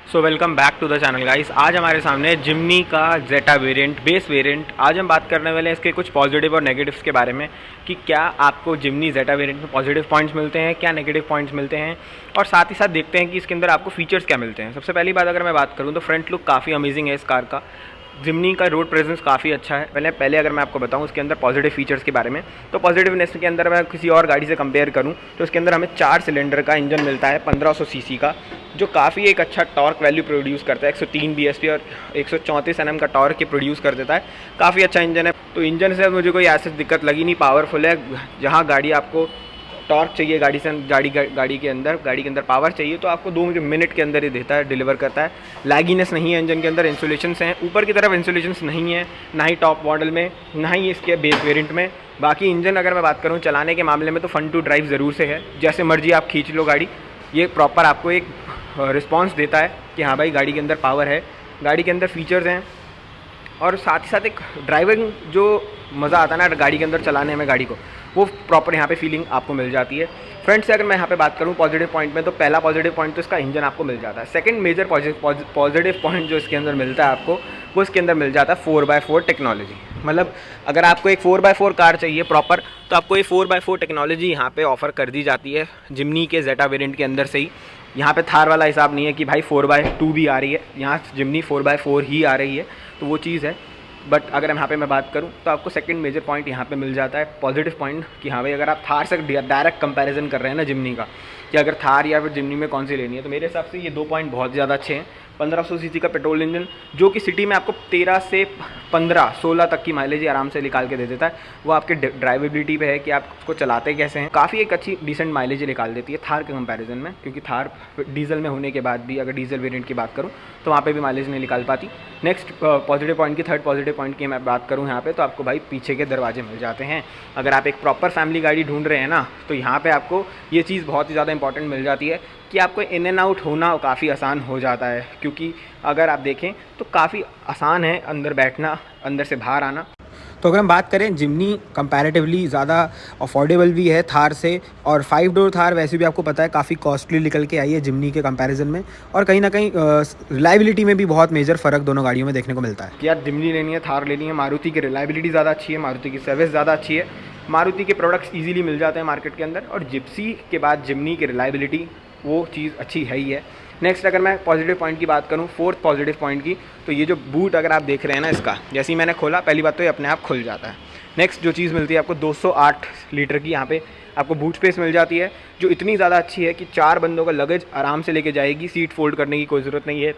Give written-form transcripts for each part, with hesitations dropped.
So welcome back to the channel guys. आज हमारे सामने जिमनी का जेटा वेरिएंट, बेस वेरिएंट। आज हम बात करने वाले हैं इसके कुछ पॉजिटिव और नेगेटिव्स के बारे में कि क्या आपको जिमनी जेटा वेरिएंट में पॉजिटिव पॉइंट्स मिलते हैं, क्या नेगेटिव पॉइंट्स मिलते हैं, और साथ ही साथ देखते हैं कि इसके अंदर आपको फीचर्स क्या मिलते हैं। सबसे पहली बात अगर मैं बात करूँ तो फ्रंट लुक काफ़ी अमेजिंग है इस कार का। जिमनी का रोड प्रेजेंस काफ़ी अच्छा है। पहले अगर मैं आपको बताऊं इसके अंदर पॉजिटिव फीचर्स के बारे में, तो पॉजिटिवनेस के अंदर मैं किसी और गाड़ी से कंपेयर करूं तो इसके अंदर हमें 4 सिलेंडर का इंजन मिलता है 1500 सीसी का, जो काफ़ी एक अच्छा टॉर्क वैल्यू प्रोड्यूस करता है। 103 bhp और 134 Nm का टॉर्क के प्रोड्यूस कर देता है। काफ़ी अच्छा इंजन है। तो इंजन से मुझे कोई ऐसी दिक्कत लगी नहीं, पावरफुल है। जहाँ गाड़ी आपको टॉर्क चाहिए, गाड़ी के अंदर पावर चाहिए, तो आपको 2 मिनट के अंदर ही देता है, डिलीवर करता है। लैगीनेस नहीं है इंजन के अंदर। इंसुलेशंस हैं ऊपर की तरफ, इंसुलेशंस नहीं है, ना ही टॉप मॉडल में, ना ही इसके बेस वेरिएंट में। बाकी इंजन अगर मैं बात करूँ चलाने के मामले में तो फन टू ड्राइव ज़रूर से है। जैसे मर्जी आप खींच लो गाड़ी, ये प्रॉपर आपको एक रिस्पॉन्स देता है कि हाँ भाई गाड़ी के अंदर पावर है, गाड़ी के अंदर फीचर्स हैं। और साथ ही साथ एक ड्राइविंग जो मज़ा आता है ना गाड़ी के अंदर चलाने में गाड़ी को, वो प्रॉपर यहाँ पे फीलिंग आपको मिल जाती है। फ्रंट से अगर मैं यहाँ पे बात करूँ पॉजिटिव पॉइंट में, तो पहला पॉजिटिव पॉइंट तो इसका इंजन आपको मिल जाता है। सेकंड मेजर पॉजिटिव पॉइंट जो इसके अंदर मिलता है आपको, वो इसके अंदर मिल जाता है 4x4 टेक्नोलॉजी। मतलब अगर आपको एक 4x4 कार चाहिए प्रॉपर, तो आपको ये 4x4 टेक्नोलॉजी यहाँ पे ऑफर कर दी जाती है जिमनी के जेटा वेरिएंट के अंदर से ही। यहाँ पे थार वाला हिसाब नहीं है कि भाई 4x2 भी आ रही है, यहाँ जिमनी 4x4 ही आ रही है, तो वो चीज़ है। बट अगर यहाँ पे मैं बात करूँ तो आपको सेकंड मेजर पॉइंट यहाँ पे मिल जाता है पॉजिटिव पॉइंट कि हाँ भाई अगर आप थार से डायरेक्ट कंपैरिजन कर रहे हैं ना जिमनी का, कि अगर थार या फिर जिमनी में कौन सी लेनी है, तो मेरे हिसाब से ये 2 पॉइंट बहुत ज़्यादा अच्छे हैं। 1500 सीसी का पेट्रोल इंजन जो कि सिटी में आपको 13 से 15-16 तक की माइलेज आराम से निकाल के दे देता है। वो आपके ड्राइवेबिलिटी पे है कि आप उसको चलाते कैसे हैं। काफ़ी एक अच्छी डिसेंट माइलेज निकाल देती है थार के कंपैरिजन में, क्योंकि थार डीजल में होने के बाद भी अगर डीजल वेरिएंट की बात करूँ तो वहाँ पे भी माइलेज नहीं निकाल पाती। नेक्स्ट पॉजिटिव पॉइंट की, थर्ड पॉजिटिव पॉइंट की मैं बात करूँ यहाँ पे, तो आपको भाई पीछे के दरवाजे मिल जाते हैं। अगर आप एक प्रॉपर फैमिली गाड़ी ढूंढ रहे हैं ना, तो यहाँ पे आपको ये चीज़ बहुत ही ज़्यादा इंपॉर्टेंट मिल जाती है कि आपको इन एंड आउट होना काफ़ी आसान हो जाता है। क्योंकि अगर आप देखें तो काफ़ी आसान है अंदर बैठना, अंदर से बाहर आना। तो अगर हम बात करें जिमनी कंपैरेटिवली ज़्यादा अफोर्डेबल भी है थार से, और 5 डोर थार वैसे भी आपको पता है काफ़ी कॉस्टली निकल के आई है जिमनी के कंपैरिजन में। और कहीं ना कहीं रिलायबिलिटी में भी बहुत मेजर फ़र्क दोनों गाड़ियों में देखने को मिलता है कि यार जिमनी लेनी है, थार लेनी है। मारुति की रिलायबिलिटी ज़्यादा अच्छी है, मारुति की सर्विस ज़्यादा अच्छी है, मारुति के प्रोडक्ट्स ईजिली मिल जाते हैं मार्केट के अंदर, और जिप्सी के बाद जिमनी की रिलायबिलिटी वो चीज़ अच्छी है ही है। नेक्स्ट अगर मैं पॉजिटिव पॉइंट की बात करूँ, फोर्थ पॉजिटिव पॉइंट की, तो ये जो बूट अगर आप देख रहे हैं ना इसका, जैसे ही मैंने खोला पहली बात तो ये अपने आप खुल जाता है। नेक्स्ट जो चीज़ मिलती है आपको 208 लीटर की यहाँ पे आपको बूट स्पेस मिल जाती है, जो इतनी ज़्यादा अच्छी है कि 4 बंदों का लगेज आराम से लेके जाएगी। सीट फोल्ड करने की कोई ज़रूरत नहीं है,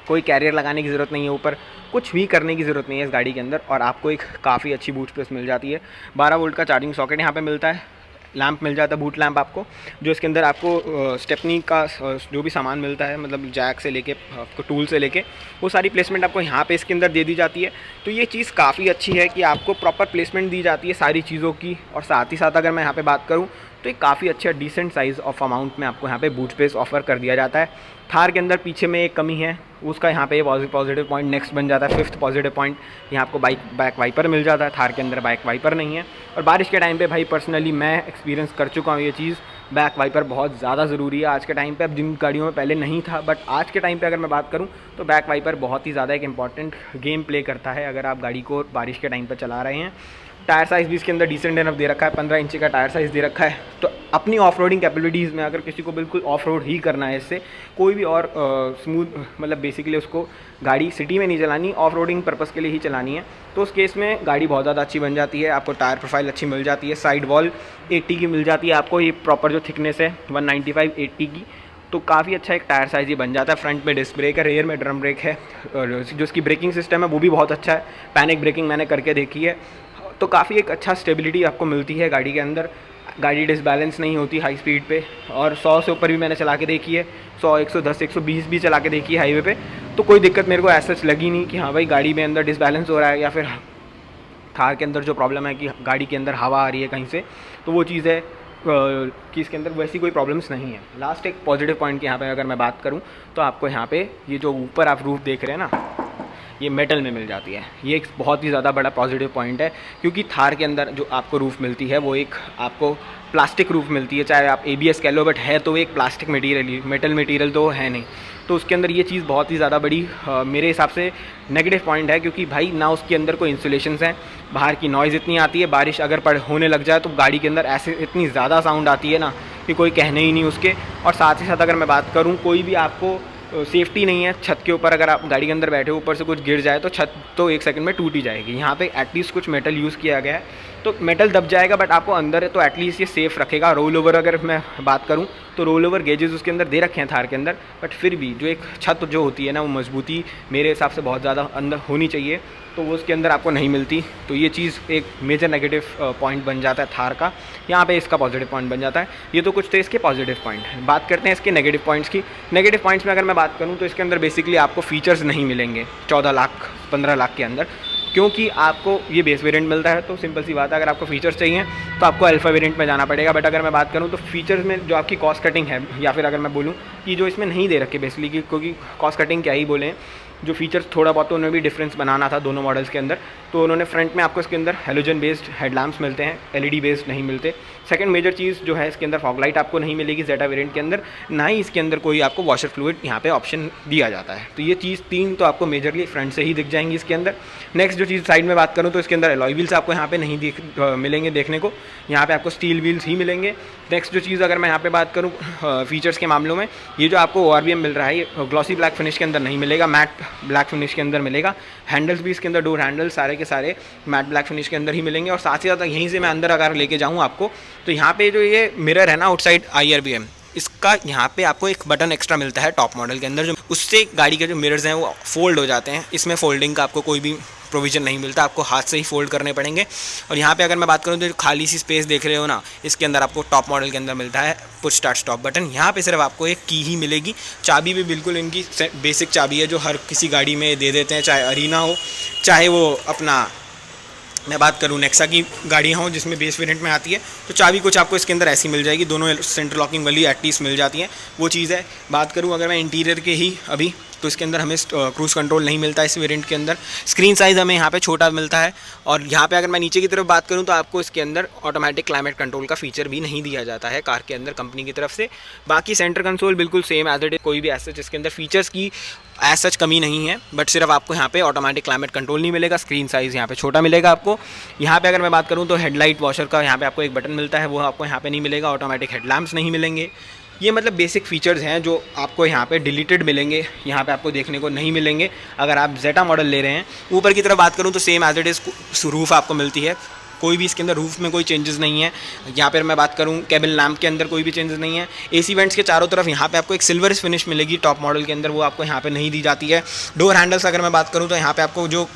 कोई कैरियर लगाने की ज़रूरत नहीं है, ऊपर कुछ भी करने की ज़रूरत नहीं है इस गाड़ी के अंदर, और आपको एक काफ़ी अच्छी बूट स्पेस मिल जाती है। 12 वोल्ट का चार्जिंग सॉकेट यहाँ पे मिलता है, लैंप मिल जाता है, बूट लैंप आपको, जो इसके अंदर आपको स्टेपनी का जो भी सामान मिलता है, मतलब जैक से लेके आपको टूल से लेके वो सारी प्लेसमेंट आपको यहाँ पे इसके अंदर दे दी जाती है। तो ये चीज़ काफ़ी अच्छी है कि आपको प्रॉपर प्लेसमेंट दी जाती है सारी चीज़ों की। और साथ ही साथ अगर मैं यहाँ पे बात करूँ तो एक काफ़ी अच्छा डिसेंट साइज़ ऑफ अमाउंट में आपको यहाँ पे बूट स्पेस ऑफर कर दिया जाता है। थार के अंदर पीछे में एक कमी है, उसका यहाँ पे पॉजिटिव पॉइंट नेक्स्ट बन जाता है। फिफ्थ पॉजिटिव पॉइंट, यहाँ आपको बैक वाइपर मिल जाता है, थार के अंदर बैक वाइपर नहीं है। और बारिश के टाइम पे भाई पर्सनली मैं एक्सपीरियंस कर चुका हूँ ये चीज़, बैक वाइपर बहुत ज़्यादा ज़रूरी है आज के टाइम पे। अब जिन गाड़ियों में पहले नहीं था, बट आज के टाइम पे अगर मैं बात करूँ तो बैक वाइपर बहुत ही ज़्यादा एक इंपॉर्टेंट गेम प्ले करता है अगर आप गाड़ी को बारिश के टाइम पर चला रहे हैं। टायर साइज़ भी इसके अंदर डिसेंट एनफ दे रखा है, 15 इंच का टायर साइज़ दे रखा है। तो अपनी ऑफ रोडिंग कैपेबिलिटीज़ में अगर किसी को बिल्कुल ऑफ रोड ही करना है, इससे कोई भी और स्मूथ, मतलब बेसिकली उसको गाड़ी सिटी में नहीं चलानी, ऑफ रोडिंग पर्पज़ के लिए ही चलानी है, तो उस केस में गाड़ी बहुत ज़्यादा अच्छी बन जाती है। आपको टायर प्रोफाइल अच्छी मिल जाती है, साइड वॉल 80 की मिल जाती है आपको, ये प्रॉपर जो थिकनेस है 195/80 की, तो काफ़ी अच्छा एक टायर साइज़ ही बन जाता है। फ्रंट में डिस्क ब्रेक है, रेयर में ड्रम ब्रेक है, और जो इसकी ब्रेकिंग सिस्टम है वो भी बहुत अच्छा है। पैनिक ब्रेकिंग मैंने करके देखी है, तो काफ़ी एक अच्छा स्टेबिलिटी आपको मिलती है गाड़ी के अंदर। गाड़ी डिसबैलेंस नहीं होती हाई स्पीड पे, और 100 से ऊपर भी मैंने चला के देखी है, 100, 110, 120 भी चला के देखी है हाईवे पे, तो कोई दिक्कत मेरे को ऐसा लगी नहीं कि हाँ भाई गाड़ी में अंदर डिसबैलेंस हो रहा है, या फिर थार के अंदर जो प्रॉब्लम है कि गाड़ी के अंदर हवा आ रही है कहीं से, तो वो चीज़ है कि इसके अंदर वैसी कोई प्रॉब्लम्स नहीं है। लास्ट एक पॉजिटिव पॉइंट की यहाँ पे अगर मैं बात करूँ तो आपको यहाँ पे ये जो ऊपर आप रूफ देख रहे हैं ना, ये मेटल में मिल जाती है। ये एक बहुत ही ज़्यादा बड़ा पॉजिटिव पॉइंट है, क्योंकि थार के अंदर जो आपको रूफ़ मिलती है वो एक आपको प्लास्टिक रूफ़ मिलती है, चाहे आप ABS कह लो, बट है तो एक प्लास्टिक मटीरियल ही, मेटल मटीरियल तो है नहीं। तो उसके अंदर ये चीज़ बहुत ही ज़्यादा बड़ी मेरे हिसाब से नेगेटिव पॉइंट है, क्योंकि भाई ना उसके अंदर कोई इंसुलेशंस हैं, बाहर की नॉइज़ इतनी आती है, बारिश अगर होने लग जाए तो गाड़ी के अंदर ऐसे इतनी ज़्यादा साउंड आती है ना कि कोई कहने ही नहीं उसके। और साथ ही साथ अगर मैं बात करूँ, कोई भी आपको सेफ्टी नहीं है छत के ऊपर, अगर आप गाड़ी के अंदर बैठे ऊपर से कुछ गिर जाए तो छत तो 1 सेकंड में टूट ही जाएगी। यहाँ पे एटलीस्ट कुछ मेटल यूज़ किया गया है, तो मेटल दब जाएगा बट आपको अंदर है तो एटलीस्ट ये सेफ़ रखेगा। रोल ओवर अगर मैं बात करूँ तो रोल ओवर गेजेस उसके अंदर दे रखे हैं थार के अंदर, बट फिर भी जो एक छत जो होती है ना, वो मजबूती मेरे हिसाब से बहुत ज़्यादा अंदर होनी चाहिए, तो वो उसके अंदर आपको नहीं मिलती। तो ये चीज़ एक मेजर नेगेटिव पॉइंट बन जाता है थार का, यहाँ पे इसका पॉजिटिव पॉइंट बन जाता है। ये तो कुछ थे इसके पॉजिटिव पॉइंट। बात करते हैं इसके नेगेटिव पॉइंट्स की। नेगेटिव पॉइंट्स में अगर मैं बात करूँ तो इसके अंदर बेसिकली आपको फीचर्स नहीं मिलेंगे 14 लाख 15 लाख के अंदर, क्योंकि आपको ये बेस वेरिएंट मिलता है। तो सिंपल सी बात है, अगर आपको फीचर्स चाहिए तो आपको अल्फ़ा वेरिएंट में जाना पड़ेगा। बट अगर मैं बात करूँ तो फीचर्स में जो आपकी कॉस्ट कटिंग है, या फिर अगर मैं बोलूँ कि जो इसमें नहीं दे रखे बेसिकली, क्योंकि कॉस्ट कटिंग क्या ही बोलें, जो फीचर्स थोड़ा बहुत तो उन्हें भी डिफरेंस बनाना था दोनों मॉडल्स के अंदर, तो उन्होंने फ्रंट में आपको इसके अंदर हेलोजन बेस्ड हेडलैम्प्स मिलते हैं, LED बेस्ड नहीं मिलते। सेकंड मेजर चीज़ जो है, इसके अंदर फॉग लाइट आपको नहीं मिलेगी जेटा वेरिएंट के अंदर, ना ही इसके अंदर कोई आपको वॉशर फ्लूइड यहाँ पे ऑप्शन दिया जाता है। तो ये चीज़ 3 तो आपको मेजरली फ्रंट से ही दिख जाएंगी इसके अंदर। नेक्स्ट जो चीज़ साइड में बात करूँ तो इसके अंदर अलॉय व्हील्स आपको यहाँ पे नहीं मिलेंगे देखने को, यहाँ पे आपको स्टील व्हील्स ही मिलेंगे। नेक्स्ट जो चीज़ अगर मैं यहाँ पे बात करूँ फीचर्स के मामलों में, ये जो आपको ORVM मिल रहा है, ये ग्लॉसी ब्लैक फिनिश के अंदर नहीं मिलेगा, मैट ब्लैक फिनिश के अंदर मिलेगा। हैंडल्स भी इसके अंदर, डोर हैंडल सारे के सारे मैट ब्लैक फिनिश के अंदर ही मिलेंगे। और साथ ही साथ यहीं से मैं अंदर अगर लेके जाऊँ आपको, तो यहाँ पे जो ये मिरर है ना आउटसाइड IRBM, इसका यहाँ पे आपको एक बटन एक्स्ट्रा मिलता है टॉप मॉडल के अंदर, जो उससे गाड़ी के जो मिरर्स हैं वो फोल्ड हो जाते हैं। इसमें फोल्डिंग का आपको कोई भी प्रोविज़न नहीं मिलता, आपको हाथ से ही फोल्ड करने पड़ेंगे। और यहाँ पे अगर मैं बात करूँ तो जो खाली सी स्पेस देख रहे हो ना, इसके अंदर आपको टॉप मॉडल के अंदर मिलता है पुश स्टार्ट स्टॉप बटन। यहाँ पे सिर्फ आपको एक की ही मिलेगी। चाबी भी बिल्कुल इनकी बेसिक चाबी है जो हर किसी गाड़ी में दे देते हैं, चाहे अरीना हो, चाहे वो अपना मैं बात करूँ नेक्सा की गाड़ियाँ हों जिसमें बेस वेरिएंट में आती है, तो चाबी कुछ आपको इसके अंदर ऐसी मिल जाएगी, दोनों सेंटर लॉकिंग वाली एटलीस्ट मिल जाती हैं, वो चीज़ है। बात करूँ अगर मैं इंटीरियर के ही अभी, तो इसके अंदर हमें क्रूज़ कंट्रोल नहीं मिलता इस वेरिएंट के अंदर। स्क्रीन साइज़ हमें यहाँ पे छोटा मिलता है। और यहाँ पे अगर मैं नीचे की तरफ बात करूँ तो आपको इसके अंदर ऑटोमेटिक क्लाइमेट कंट्रोल का फीचर भी नहीं दिया जाता है कार के अंदर कंपनी की तरफ से। बाकी सेंटर कंसोल बिल्कुल सेम एज इट इज, कोई भी एज सच इसके अंदर फीचर्स की एज सच कमी नहीं है, बट सिर्फ आपको यहाँ पे ऑटोमेटिक क्लाइमेट कंट्रोल नहीं मिलेगा, स्क्रीन साइज़ यहाँ पे छोटा मिलेगा आपको। यहाँ पे अगर मैं बात करूँ तो हेडलाइट वॉशर का यहाँ पे आपको एक बटन मिलता है, वो आपको यहाँ पे नहीं मिलेगा। ऑटोमेटिक हेडलैम्प्स नहीं मिलेंगे। ये मतलब बेसिक फीचर्स हैं जो आपको यहाँ पे डिलीटेड मिलेंगे, यहाँ पे आपको देखने को नहीं मिलेंगे अगर आप जेटा मॉडल ले रहे हैं। ऊपर की तरफ बात करूँ तो same as it is roof आपको मिलती है, कोई भी इसके अंदर रूफ में कोई चेंजेस नहीं है। यहाँ पर मैं बात करूँ केबिन लैम्प के अंदर कोई भी चेंजेस नहीं है। AC वेंट्स के चारों तरफ यहाँ पे आपको एक सिल्वर फिनिश मिलेगी टॉप मॉडल के अंदर, वो आपको यहाँ पे नहीं दी जाती है। डोर हैंडल्स अगर मैं बात करूँ तो यहाँ पे आपको जो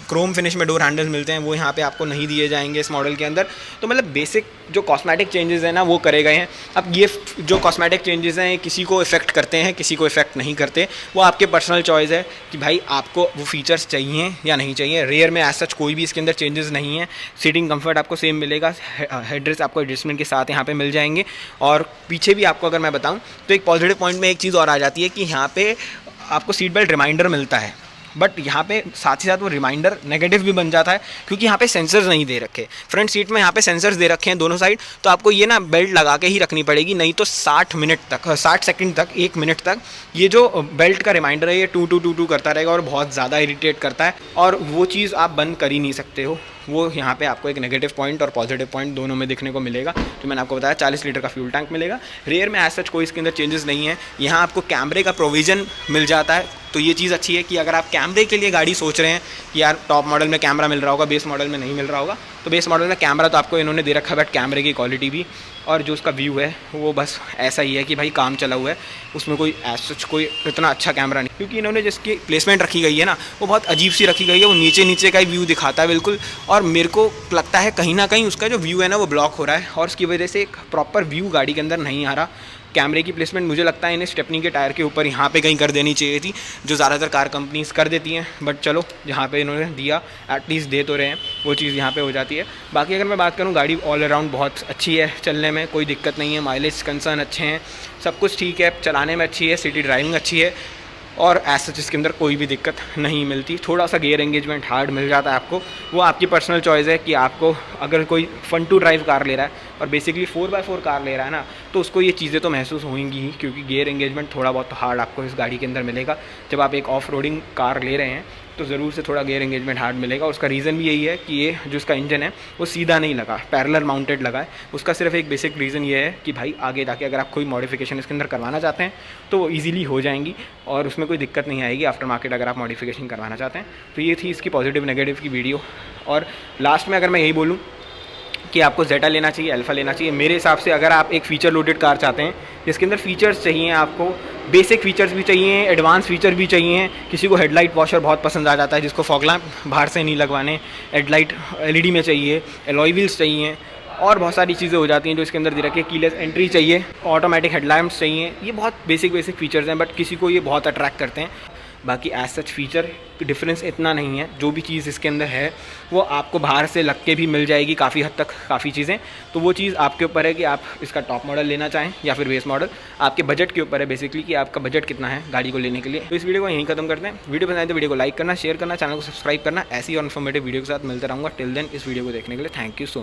क्रोम फिनिश में डोर हैंडल्स मिलते हैं वो यहाँ पे आपको नहीं दिए जाएंगे इस मॉडल के अंदर। तो मतलब बेसिक जो कॉस्मेटिक चेंजेस हैं ना वो करे गए हैं। अब ये जो कॉस्मेटिक चेंजेस हैं किसी को इफेक्ट करते हैं, किसी को इफेक्ट नहीं करते, वो आपके पर्सनल चॉइस है कि भाई आपको वो फीचर्स चाहिए या नहीं चाहिए। रेयर में एज सच कोई भी इसके अंदर चेंजेस नहीं है। सीटिंग कंफर्ट आपको सेम मिलेगा, हेडरेस्ट आपको एडजस्टमेंट के साथ यहाँ पे मिल जाएंगे। और पीछे भी आपको अगर मैं बताऊँ तो एक पॉजिटिव पॉइंट में एक चीज़ और आ जाती है कि यहाँ पे आपको सीट बेल्ट रिमाइंडर मिलता है, बट यहाँ पे साथ ही साथ वो रिमाइंडर नेगेटिव भी बन जाता है क्योंकि यहाँ पे सेंसर्स नहीं दे रखे। फ्रंट सीट में यहाँ पे सेंसर्स दे रखे हैं दोनों साइड, तो आपको ये ना बेल्ट लगा के ही रखनी पड़ेगी, नहीं तो 60 सेकंड तक 1 मिनट तक ये जो बेल्ट का रिमाइंडर है ये टू टू टू टू करता रहेगा और बहुत ज़्यादा इरिटेट करता है। और वो चीज़ आप बंद कर ही नहीं सकते हो। वो यहाँ पे आपको एक नेगेटिव पॉइंट और पॉजिटिव पॉइंट दोनों में देखने को मिलेगा। तो मैंने आपको बताया 40 लीटर का फ्यूल टैंक मिलेगा। रेयर में एज सच कोई इसके अंदर चेंजेस नहीं है। यहाँ आपको कैमरे का प्रोविज़न मिल जाता है, तो ये चीज़ अच्छी है कि अगर आप कैमरे के लिए गाड़ी सोच रहे हैं कि यार टॉप मॉडल में कैमरा मिल रहा होगा, बेस मॉडल में नहीं मिल रहा होगा, तो बेस मॉडल में कैमरा तो आपको इन्होंने दे रखा है, बट कैमरे की क्वालिटी भी और जो उसका व्यू है वो बस ऐसा ही है कि भाई काम चला हुआ है, उसमें कोई एज सच कोई इतना अच्छा कैमरा नहीं। क्योंकि इन्होंने जिसकी प्लेसमेंट रखी गई है ना वो बहुत अजीब सी रखी गई है, वो नीचे नीचे का ही व्यू दिखाता है बिल्कुल। और मेरे को लगता है कहीं ना कहीं उसका जो व्यू है ना वो ब्लॉक हो रहा है और उसकी वजह से एक प्रॉपर व्यू गाड़ी के अंदर नहीं आ रहा। कैमरे की प्लेसमेंट मुझे लगता है इन्हें स्टेपनी के टायर के ऊपर यहाँ पे कहीं कर देनी चाहिए थी, जो ज़्यादातर कार कंपनीज कर देती हैं, बट चलो जहाँ पे इन्होंने दिया एटलीस्ट दे तो रहे हैं, वो चीज़ यहाँ पे हो जाती है। बाकी अगर मैं बात करूँ गाड़ी ऑल अराउंड बहुत अच्छी है, चलने में कोई दिक्कत नहीं है, माइलेज कंसर्न अच्छे हैं, सब कुछ ठीक है, चलाने में अच्छी है, सिटी ड्राइविंग अच्छी है। और ऐसा इसके अंदर कोई भी दिक्कत नहीं मिलती। थोड़ा सा गियर एंगेजमेंट हार्ड मिल जाता है आपको, वो आपकी पर्सनल चॉइस है कि आपको अगर कोई फन टू ड्राइव कार ले रहा है और बेसिकली 4x4 कार ले रहा है ना, तो उसको ये चीज़ें तो महसूस होंगी ही, क्योंकि गियर एंगेजमेंट थोड़ा बहुत हार्ड आपको इस गाड़ी के अंदर मिलेगा। जब आप एक ऑफ रोडिंग कार ले रहे हैं तो ज़रूर से थोड़ा गियर एंगेजमेंट हार्ड मिलेगा। उसका रीज़न भी यही है कि ये जो इसका इंजन है वो सीधा नहीं लगा, पैरेलल माउंटेड लगा है। उसका सिर्फ एक बेसिक रीज़न ये है कि भाई आगे जाके अगर आप कोई मॉडिफिकेशन इसके अंदर करवाना चाहते हैं तो वो ईजिली हो जाएंगी और उसमें कोई दिक्कत नहीं आएगी आफ्टर मार्केट अगर आप मॉडिफिकेशन करवाना चाहते हैं। तो ये थी इसकी पॉजिटिव नेगेटिव की वीडियो। और लास्ट में अगर मैं यही बोलूँ कि आपको जेटा लेना चाहिए, अल्फ़ा लेना चाहिए, मेरे हिसाब से अगर आप एक फ़ीचर लोडेड कार चाहते हैं जिसके अंदर फ़ीचर्स चाहिए, आपको बेसिक फ़ीचर्स भी चाहिए, एडवांस फ़ीचर भी चाहिए। किसी को हेडलाइट वॉशर बहुत पसंद आ जाता है, जिसको फॉग लैंप बाहर से नहीं लगवाने, हेडलाइट LED में चाहिए, एलॉय व्हील्स चाहिए और बहुत सारी चीज़ें हो जाती हैं जो इसके अंदर दे रखी है। कीलेस एंट्री चाहिए, ऑटोमेटिक हेडलैम्प्स चाहिए। ये बहुत बेसिक फ़ीचर्स हैं, बट किसी को ये बहुत अट्रैक्ट करते हैं। बाकी एज सच फीचर डिफरेंस इतना नहीं है। जो भी चीज़ इसके अंदर है वो आपको बाहर से लग के भी मिल जाएगी काफ़ी हद तक, काफ़ी चीज़ें। तो वो चीज़ आपके ऊपर है कि आप इसका टॉप मॉडल लेना चाहें या फिर बेस मॉडल। आपके बजट के ऊपर है बेसिकली कि आपका बजट कितना है गाड़ी को लेने के लिए। तो इस वीडियो को यहीं खत्म करते हैं। वीडियो पसंद आए तो वीडियो को लाइक करना, शेयर करना, चैनल को सब्सक्राइब करना। ऐसी और इन्फॉर्मेटिव वीडियो के साथ मिलते रहूँगा। टिल देन इस वीडियो को देखने के लिए थैंक यू सो मच।